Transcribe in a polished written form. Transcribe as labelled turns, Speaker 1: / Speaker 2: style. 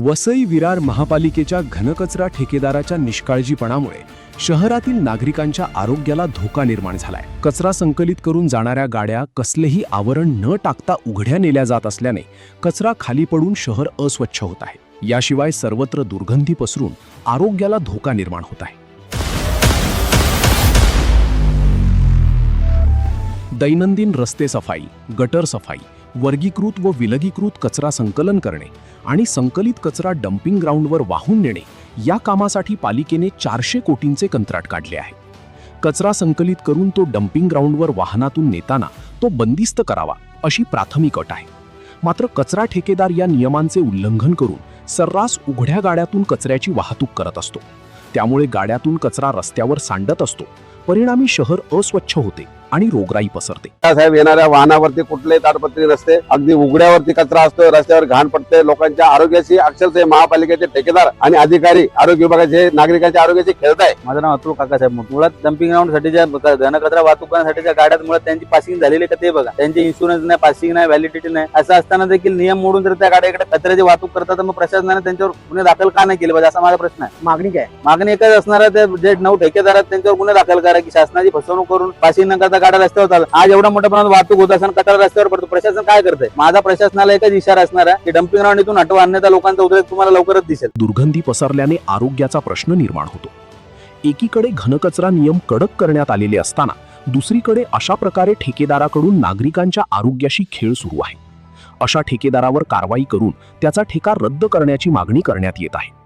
Speaker 1: वसई विरार महापालिकेच्या घनकचरा ठेकेदाराच्या निष्काळजीपणामुळे शहरातील नागरिकांच्या आरोग्याला धोका निर्माण झालाय। कचरा संकलित करून जाणाऱ्या गाड्या कसलेही आवरण न टाकता उघड्या नेल्या जात असल्याने कचरा खाली पडून शहर अस्वच्छ होत आहे। याशिवाय सर्वत्र दुर्गंधी पसरून आरोग्याला धोका निर्माण होत आहे। दैनंदिन रस्ते सफाई, गटर सफाई, वर्गीकृत व विलगीकृत कचरा संकलन करणे आणि संकलित कचरा डंपिंग ग्राउंडवर वाहून नेणे या कामासाठी पालिकेने 400 कोटींचे कंत्राट काढले आहे। कचरा संकलित करून तो डंपिंग ग्राउंडवर वाहनातून नेताना तो बंदिस्त करावा अशी प्राथमिक अट आहे। मात्र कचरा ठेकेदार या नियमांचे उल्लंघन करून सर्रास उघड्या गाड्यातून कचऱ्याची वाहतूक करत असतो। त्यामुळे गाड्यातून कचरा रस्त्यावर सांडत असतो। परिणामी शहर अस्वच्छ होते आणि रोगराई पसरते।
Speaker 2: साहेब, येणाऱ्या वाहनावरती कुठले ताडपत्री रस्ते, अगदी उघड्यावरती कचरा असतो, रस्त्यावर घाण पडते। लोकांच्या आरोग्याशी अक्षरशः महापालिकेचे ठेकेदार आणि अधिकारी, आरोग्य विभागाचे नागरिकांच्या आरोग्याची खेळत आहे।
Speaker 3: माझं नाव अतुल काकासाहेब मोठ। मुळात डंपिंग ग्राउंड साठीच्या घनकचरा वाहतूक करण्यासाठीच्या गाड्यात मुळात त्यांची पासिंग झालेली का ते बघा। त्यांचे इन्शुरन्स नाही, पासिंग नाही, व्हॅलिडिटी नाही। असं असताना देखील नियम मोडून जर त्या गाड्याकडे कचऱ्याची वाहतूक करतात तर मग प्रशासनाने त्यांच्यावर गुन्हे दाखल का नाही केले पाहिजे असा माझा प्रश्न आहे। मागणी काय? मागणी एकच असणार आहे, जे 9 ठेकेदार आहेत त्यांच्यावर गुन्हे दाखल करा की शासनाची फसवणूक करून पासिंग न करता गाड्या रस्त्यावर चालतात। आज एवढा मोठ्या प्रमाणात वाहतूक होत असताना कचरा रस्त्यावर पडतो, प्रशासन काय करतंय? माझा प्रशासनाला एकच इशारा असणार आहे की डंपिंग ग्राउंड इथून हटवा, अन्यथा लोकांचा उद्रेक तुम्हाला लवकरच दिसेल।
Speaker 1: दुर्गंधी पसरल्याने आरोग्याचा प्रश्न निर्माण होतो। एकीकडे घनकचरा नियम कडक करण्यात आलेले असताना दुसरीकडे अशा प्रकारे ठेकेदाराकडून नागरिकांच्या आरोग्याशी खेळ सुरू आहे। अशा ठेकेदारावर कारवाई करून त्याचा ठेका रद्द करण्याची मागणी करण्यात येत आहे।